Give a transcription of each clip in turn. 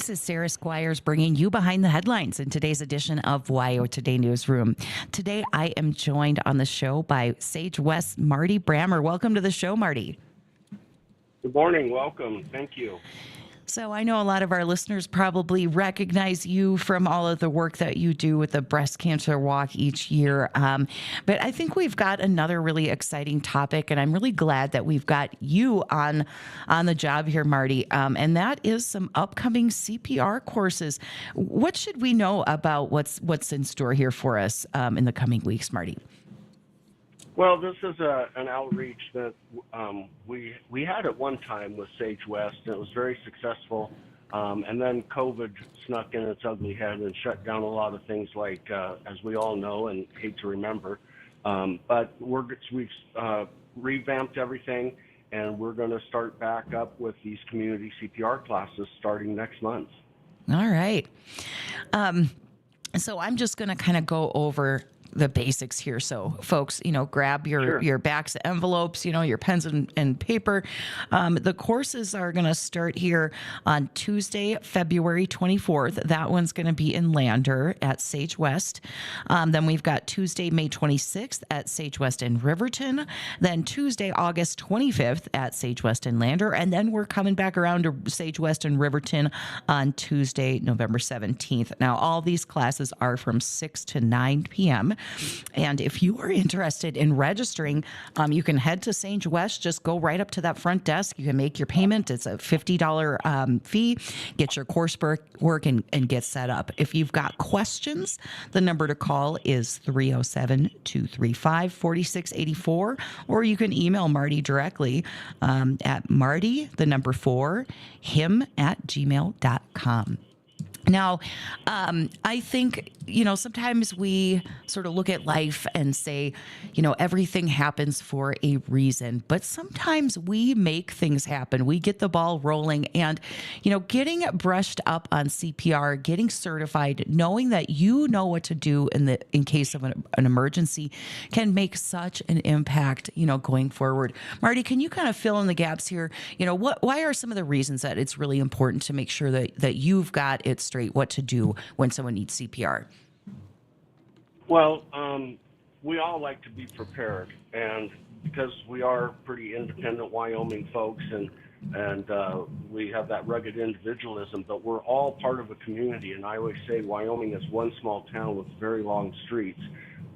This is Sarah Squires bringing you behind the headlines in today's edition of YO Today Newsroom. Today, I am joined on the show by SageWest Marty Brammer. Welcome to the show, Marty. Good morning. Welcome. Thank you. So I know a lot of our listeners probably recognize you from all of the work that you do with the breast cancer walk each year. But I think we've got another really exciting topic, and I'm really glad that we've got you on the job here, Marty. And that is some upcoming CPR courses. What should we know about what's in store here for us in the coming weeks, Marty? Well, this is an outreach that we had at one time with SageWest, and it was very successful. And then COVID snuck in its ugly head and shut down a lot of things, like as we all know and hate to remember. But we've revamped everything, and we're going to start back up with these community CPR classes starting next month. All right. So I'm just going to kind of go over the basics here. So folks, grab your backs of envelopes, your pens and paper. The courses are going to start here on Tuesday, February 24th. That one's going to be in Lander at SageWest. Then we've got Tuesday, May 26th at SageWest in Riverton. Then Tuesday, August 25th at SageWest in Lander. And then we're coming back around to SageWest in Riverton on Tuesday, November 17th. Now, all these classes are from 6 to 9 p.m. And if you are interested in registering, you can head to SageWest. Just go right up to that front desk. You can make your payment. It's a $50 fee. Get your coursework and get set up. If you've got questions, the number to call is 307-235-4684, or you can email Marty directly at marty4him@gmail.com. Now, I think, sometimes we sort of look at life and say, everything happens for a reason, but sometimes we make things happen. We get the ball rolling, and, getting brushed up on CPR, getting certified, knowing that you know what to do in case of an emergency can make such an impact, going forward. Marty, can you kind of fill in the gaps here? Why are some of the reasons that it's really important to make sure that you've got it straight, what to do when someone needs CPR? Well, we all like to be prepared, and because we are pretty independent Wyoming folks, and we have that rugged individualism, but we're all part of a community. And I always say Wyoming is one small town with very long streets.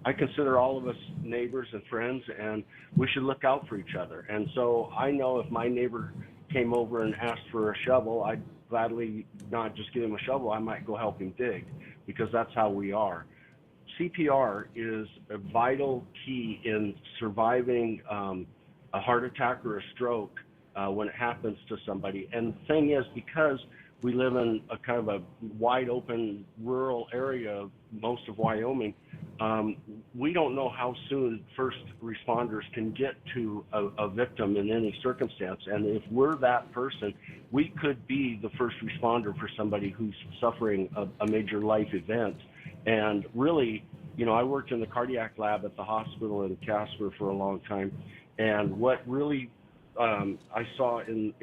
I consider all of us neighbors and friends, and we should look out for each other. And so I know if my neighbor came over and asked for a shovel, I'd gladly not just give him a shovel. I might go help him dig, because that's how we are. CPR is a vital key in surviving a heart attack or a stroke when it happens to somebody. And the thing is, because we live in a kind of a wide open rural area, most of Wyoming, we don't know how soon first responders can get to a victim in any circumstance. And if we're that person, we could be the first responder for somebody who's suffering a major life event. And really, I worked in the cardiac lab at the hospital in Casper for a long time. And what really I saw in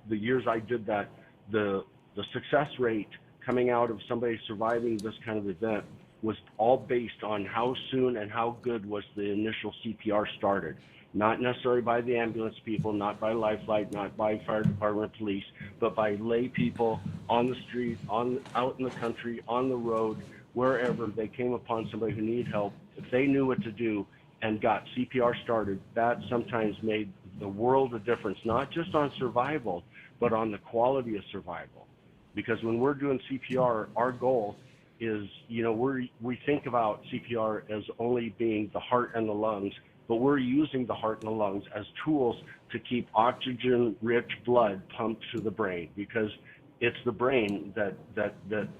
the years I did that, the success rate coming out of somebody surviving this kind of event was all based on how soon and how good was the initial CPR started. Not necessarily by the ambulance people, not by Lifeline, not by fire department, police, but by lay people on the street, out in the country, on the road, wherever they came upon somebody who needed help. If they knew what to do and got CPR started, that sometimes made the world of difference, not just on survival, but on the quality of survival. Because when we're doing CPR, our goal is, we think about CPR as only being the heart and the lungs, but we're using the heart and the lungs as tools to keep oxygen-rich blood pumped to the brain, because it's the brain that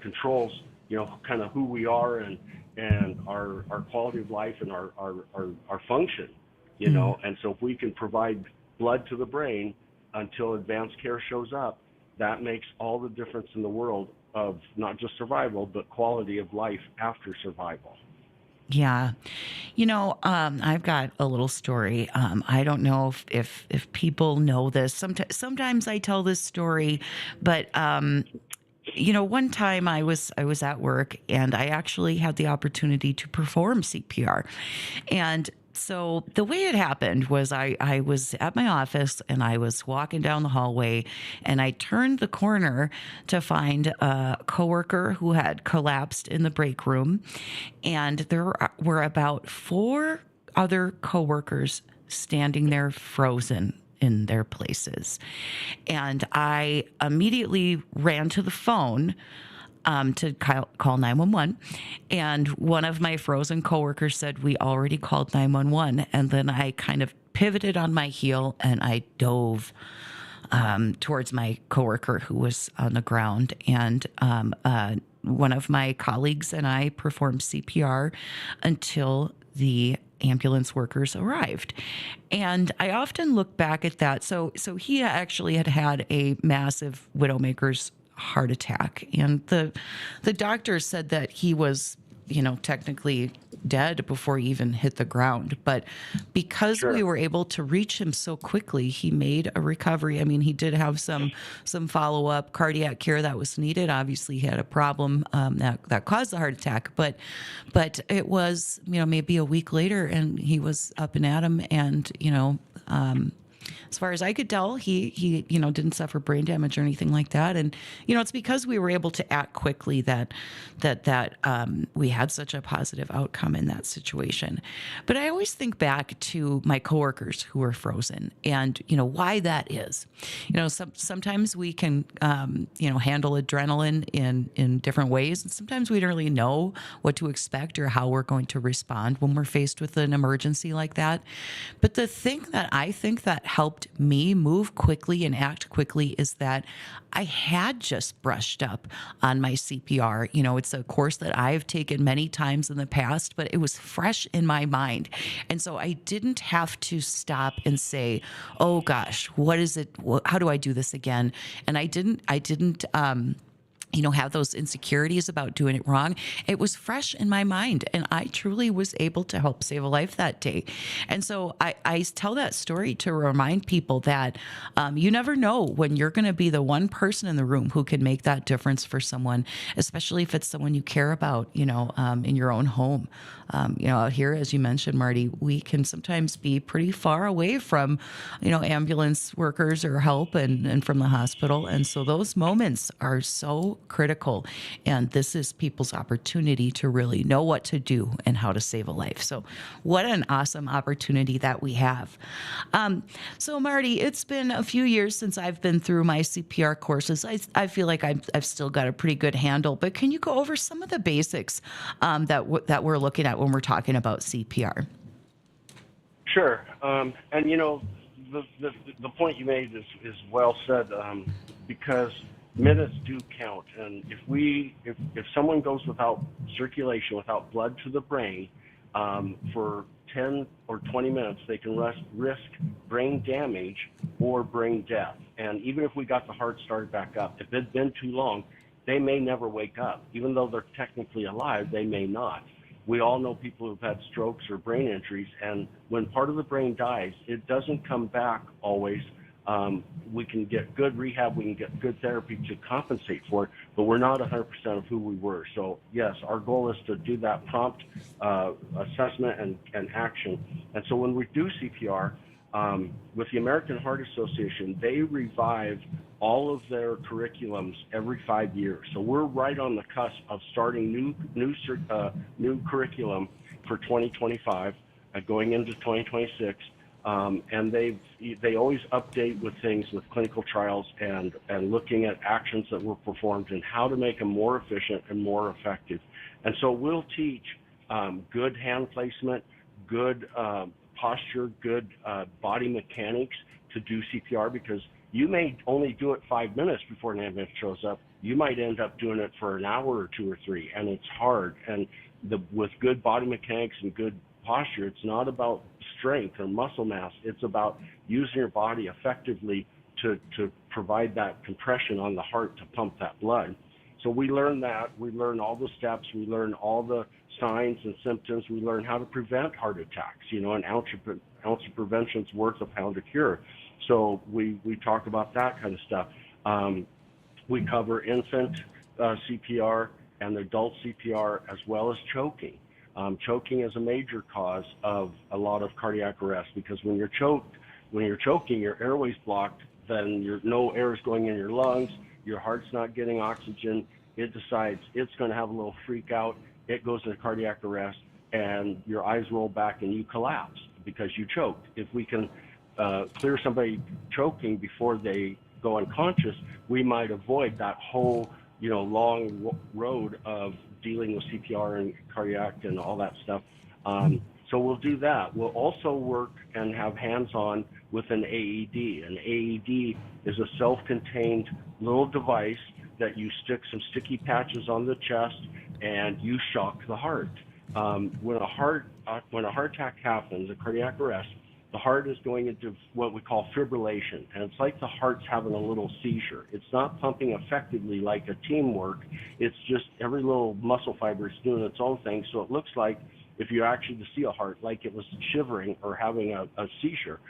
controls, kind of who we are and our quality of life and our function, And so if we can provide blood to the brain until advanced care shows up, that makes all the difference in the world of not just survival, but quality of life after survival. Yeah. I've got a little story. I don't know if people know this. Sometimes I tell this story, but One time I was at work and I actually had the opportunity to perform CPR. And so the way it happened was I was at my office and I was walking down the hallway and I turned the corner to find a coworker who had collapsed in the break room. And there were about four other coworkers standing there frozen in their places. And I immediately ran to the phone to call 911. And one of my frozen coworkers said, "We already called 911." And then I kind of pivoted on my heel and I dove towards my coworker who was on the ground. And one of my colleagues and I performed CPR until the ambulance workers arrived. And I often look back at that. So he actually had a massive widowmaker's heart attack. And the doctor said that he was, technically dead before he even hit the ground. But because we Sure. were able to reach him so quickly, he made a recovery. I mean, he did have some follow-up cardiac care that was needed. Obviously, he had a problem that caused the heart attack. But it was, maybe a week later, and he was up and at him. And, as far as I could tell, he didn't suffer brain damage or anything like that. And it's because we were able to act quickly that we had such a positive outcome in that situation. But I always think back to my coworkers who were frozen, and why that is. Sometimes we can handle adrenaline in different ways, and sometimes we don't really know what to expect or how we're going to respond when we're faced with an emergency like that. But the thing that I think that helped me move quickly and act quickly is that I had just brushed up on my CPR. It's a course that I've taken many times in the past, but it was fresh in my mind. And so I didn't have to stop and say, "Oh gosh, what is it? How do I do this again?" And I didn't have those insecurities about doing it wrong. It was fresh in my mind, and I truly was able to help save a life that day. And so I tell that story to remind people that you never know when you're going to be the one person in the room who can make that difference for someone, especially if it's someone you care about, in your own home. Out here, as you mentioned, Marty, we can sometimes be pretty far away from, ambulance workers or help and from the hospital. And so those moments are so critical. And this is people's opportunity to really know what to do and how to save a life. So what an awesome opportunity that we have. So Marty, it's been a few years since I've been through my CPR courses. I feel like I've still got a pretty good handle, but can you go over some of the basics that we're looking at when we're talking about CPR? Sure. And the point you made is well said, because minutes do count. And if someone goes without circulation, without blood to the brain, for 10 or 20 minutes, they can risk brain damage or brain death. And even if we got the heart started back up, if it's been too long, they may never wake up. Even though they're technically alive, they may not. We all know people who've had strokes or brain injuries, and when part of the brain dies, it doesn't come back always. We can get good rehab, we can get good therapy to compensate for it, but we're not 100% of who we were. So yes, our goal is to do that prompt assessment and action. And so when we do CPR, with the American Heart Association, they revive all of their curriculums every 5 years. So we're right on the cusp of starting new curriculum for 2025, going into 2026. And they always update with things with clinical trials and looking at actions that were performed and how to make them more efficient and more effective. And so we'll teach good hand placement, good posture, good body mechanics to do CPR, because you may only do it 5 minutes before an ambulance shows up. You might end up doing it for an hour or 2 or 3, and it's hard. And with good body mechanics and good posture, it's not about strength or muscle mass. It's about using your body effectively to provide that compression on the heart to pump that blood. So we learn that. We learn all the steps. We learn all the signs and symptoms. We learn how to prevent heart attacks. An ounce of prevention's worth a pound of cure. So we talk about that kind of stuff. We cover infant CPR and adult CPR, as well as choking. Choking is a major cause of a lot of cardiac arrest, because when you're choking, your airway's blocked, then no air is going in your lungs, your heart's not getting oxygen. It decides it's going to have a little freak out. It goes into cardiac arrest, and your eyes roll back and you collapse because you choked. If we can clear somebody choking before they go unconscious, we might avoid that whole long road of dealing with CPR and cardiac and all that stuff. So we'll do that. We'll also work and have hands-on with an AED. An AED is a self-contained little device that you stick some sticky patches on the chest and you shock the heart. When a heart attack happens, a cardiac arrest, the heart is going into what we call fibrillation, and it's like the heart's having a little seizure. It's not pumping effectively like a teamwork. It's just every little muscle fiber is doing its own thing, so it looks like, if you actually see a heart, like it was shivering or having a seizure.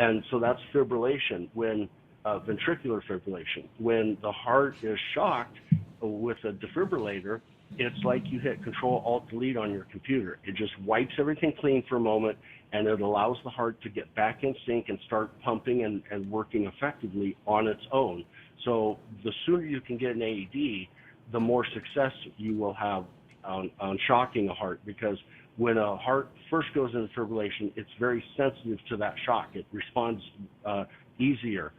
And so that's fibrillation, when ventricular fibrillation. When the heart is shocked with a defibrillator, it's like you hit Control-Alt-Delete on your computer. It just wipes everything clean for a moment, and it allows the heart to get back in sync and start pumping and working effectively on its own. So the sooner you can get an AED, the more success you will have on shocking a heart, because when a heart first goes into fibrillation, it's very sensitive to that shock. It responds easier.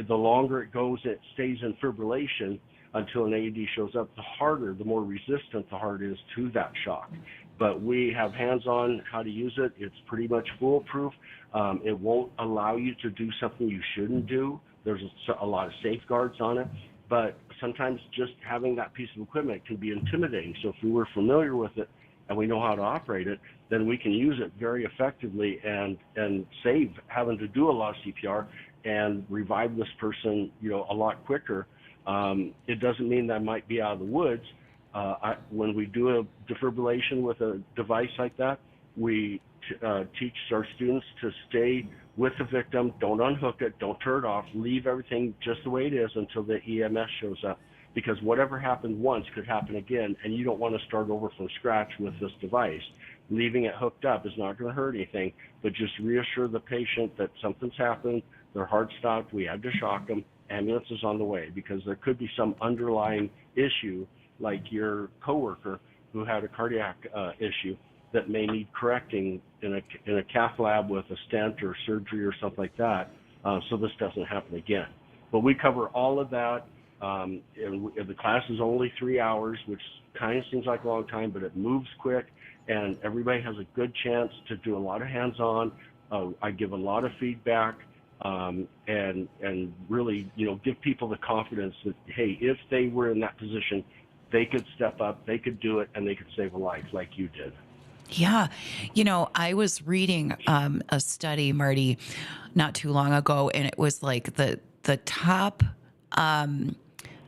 The longer it goes, it stays in fibrillation until an AED shows up. The more resistant the heart is to that shock. But we have hands-on how to use it. It's pretty much foolproof. It won't allow you to do something you shouldn't do. There's a lot of safeguards on it. But sometimes just having that piece of equipment can be intimidating. So if we were familiar with it and we know how to operate it, then we can use it very effectively and save having to do a lot of CPR and revive this person, a lot quicker. It doesn't mean that I might be out of the woods. When we do a defibrillation with a device like that, we teach our students to stay with the victim, don't unhook it, don't turn it off, leave everything just the way it is until the EMS shows up. Because whatever happened once could happen again, and you don't want to start over from scratch with this device. Leaving it hooked up is not going to hurt anything, but just reassure the patient that something's happened, their heart stopped, we had to shock them, ambulance is on the way, because there could be some underlying issue, like your coworker who had a cardiac issue that may need correcting in a cath lab with a stent or surgery or something like that, so this doesn't happen again. But we cover all of that. And the class is only 3 hours, which kind of seems like a long time, but it moves quick, and everybody has a good chance to do a lot of hands-on. I give a lot of feedback, and really, give people the confidence that, hey, if they were in that position, they could step up, they could do it, and they could save a life like you did. Yeah. I was reading a study, Marty, not too long ago, and it was like the top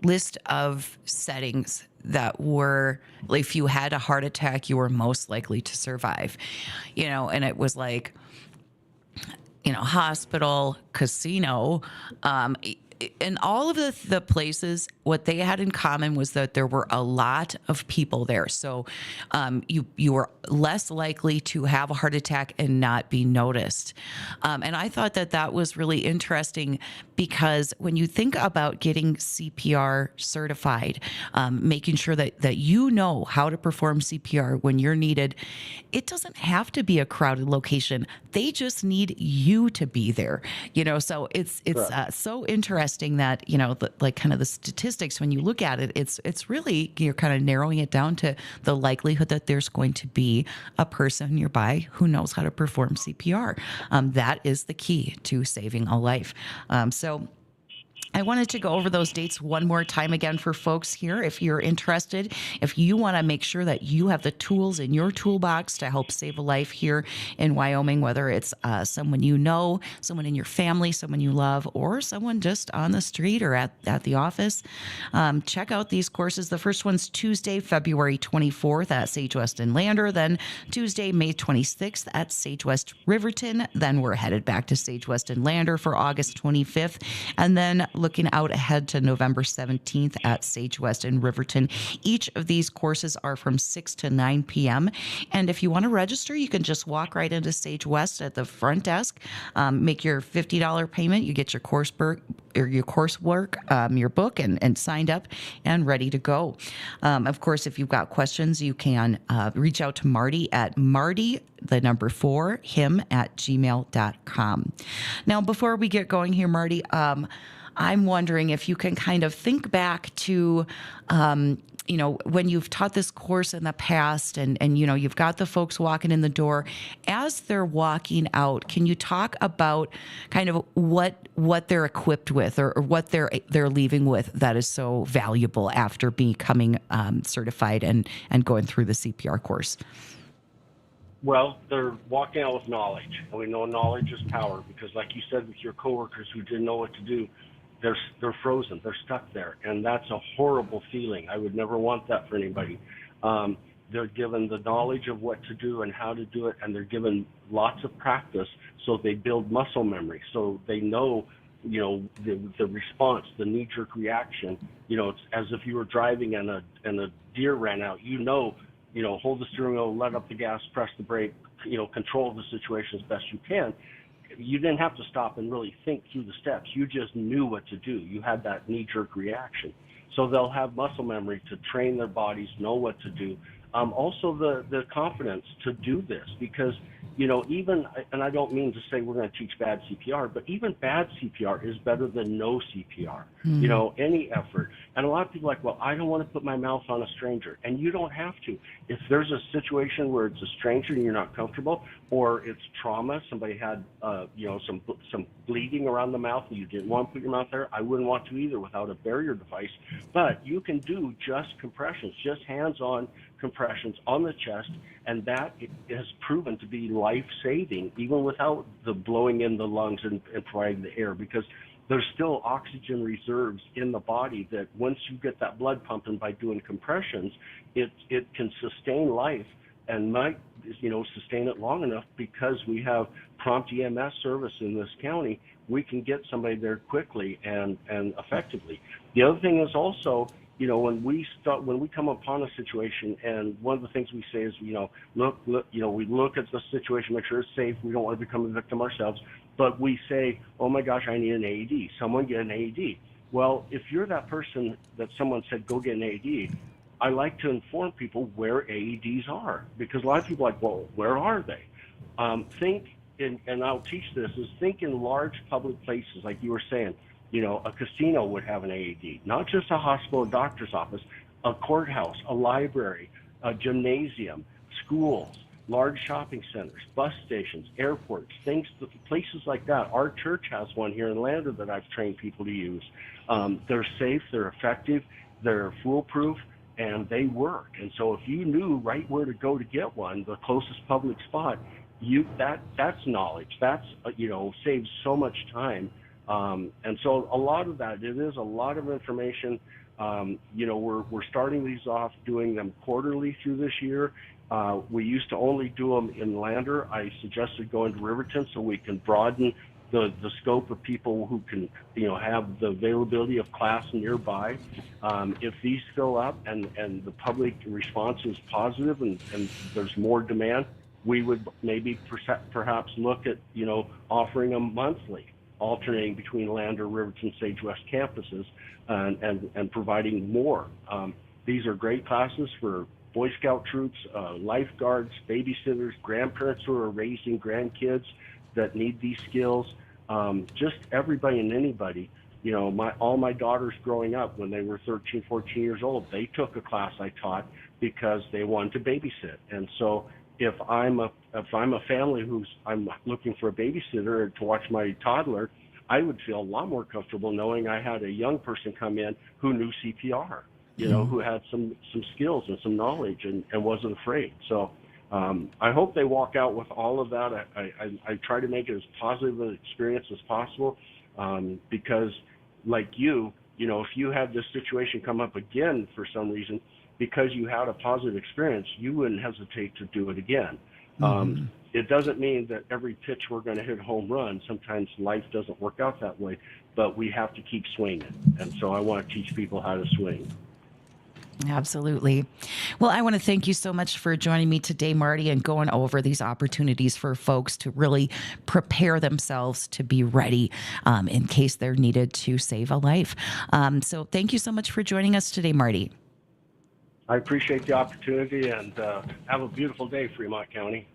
list of settings that were, if you had a heart attack, you were most likely to survive, and it was like, hospital, casino, and all of the places, what they had in common was that there were a lot of people there. So you were less likely to have a heart attack and not be noticed. And I thought that was really interesting, because when you think about getting CPR certified, making sure that you know how to perform CPR when you're needed, it doesn't have to be a crowded location. They just need you to be there. So it's so interesting that, the statistics, when you look at it, it's really, you're kind of narrowing it down to the likelihood that there's going to be a person nearby who knows how to perform CPR. That is the key to saving a life. So I wanted to go over those dates one more time again for folks here. If you're interested, if you want to make sure that you have the tools in your toolbox to help save a life here in Wyoming, whether it's someone you know, someone in your family, someone you love, or someone just on the street or at the office, check out these courses. The first one's Tuesday, February 24th at SageWest in Lander, then Tuesday, May 26th at SageWest Riverton. Then we're headed back to SageWest in Lander for August 25th, and then looking out ahead to November 17th at SageWest in Riverton. Each of these courses are from 6 to 9 p.m. And if you want to register, you can just walk right into SageWest at the front desk, make your $50 payment. You get your coursework, your book, and signed up and ready to go. Of course, if you've got questions, you can reach out to Marty at him@gmail.com. Now, before we get going here, Marty, I'm wondering if you can kind of think back to, when you've taught this course in the past and you've got the folks walking in the door, as they're walking out, can you talk about kind of what they're equipped with or what they're leaving with that is so valuable after becoming certified and going through the CPR course? Well, they're walking out with knowledge, and we know knowledge is power because, like you said, with your coworkers who didn't know what to do, they're frozen, they're stuck there, and that's a horrible feeling. I would never want that for anybody. They're given the knowledge of what to do and how to do it, and they're given lots of practice, so they build muscle memory, so they know, the response, the knee-jerk reaction. It's as if you were driving and a deer ran out. Hold the steering wheel, let up the gas, press the brake, control the situation as best you can. You didn't have to stop and really think through the steps. You just knew what to do. You had that knee-jerk reaction. So they'll have muscle memory to train their bodies, know what to do. Also the confidence to do this because, even, and I don't mean to say we're going to teach bad CPR, but even bad CPR is better than no CPR, any effort. And a lot of people are like, well, I don't want to put my mouth on a stranger. And you don't have to. If there's a situation where it's a stranger and you're not comfortable, or it's trauma, somebody had, some bleeding around the mouth and you didn't want to put your mouth there, I wouldn't want to either without a barrier device. But you can do just compressions, just hands-on compressions on the chest, and that has proven to be life-saving, even without the blowing in the lungs and providing the air, because there's still oxygen reserves in the body that once you get that blood pumping by doing compressions, it can sustain life and might sustain it long enough because we have prompt EMS service in this county. We can get somebody there quickly and effectively. The other thing is also, when we come upon a situation, and one of the things we say is, we look at the situation, make sure it's safe. We don't want to become a victim ourselves, but we say, oh my gosh, I need an AED. Someone get an AED. Well, if you're that person that someone said, go get an AED, I like to inform people where AEDs are, because a lot of people are like, well, where are they? And I'll teach this, is think in large public places, like you were saying. A casino would have an AED, not just a hospital, a doctor's office, a courthouse, a library, a gymnasium, schools, large shopping centers, bus stations, airports, places like that. Our church has one here in Lander that I've trained people to use. They're safe, they're effective, they're foolproof, and they work. And so if you knew right where to go to get one, the closest public spot, that's knowledge. That's, saves so much time. And so a lot of that, it is a lot of information. We're starting these off, doing them quarterly through this year. We used to only do them in Lander. I suggested going to Riverton so we can broaden the scope of people who can, have the availability of class nearby. If these fill up and the public response is positive and there's more demand, we would maybe perhaps look at, offering them monthly, alternating between Lander, Riverton, SageWest campuses, and providing more. These are great classes for Boy Scout troops, lifeguards, babysitters, grandparents who are raising grandkids that need these skills, just everybody and anybody. All my daughters growing up, when they were 13, 14 years old, they took a class I taught because they wanted to babysit. And so if I'm a family I'm looking for a babysitter to watch my toddler, I would feel a lot more comfortable knowing I had a young person come in who knew CPR, who had some skills and some knowledge and wasn't afraid. So I hope they walk out with all of that. I try to make it as positive an experience as possible, because like if you had this situation come up again for some reason, because you had a positive experience, you wouldn't hesitate to do it again. it doesn't mean that every pitch we're going to hit a home run. Sometimes life doesn't work out that way, but we have to keep swinging. And so I want to teach people how to swing. Absolutely. Well, I want to thank you so much for joining me today, Marty, and going over these opportunities for folks to really prepare themselves to be ready in case they're needed to save a life. So thank you so much for joining us today, Marty. I appreciate the opportunity, and have a beautiful day, Fremont County.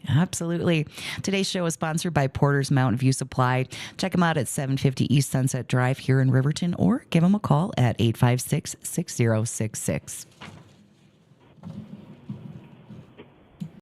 Absolutely. Today's show is sponsored by Porter's Mountain View Supply. Check them out at 750 East Sunset Drive here in Riverton, or give them a call at 856-6066.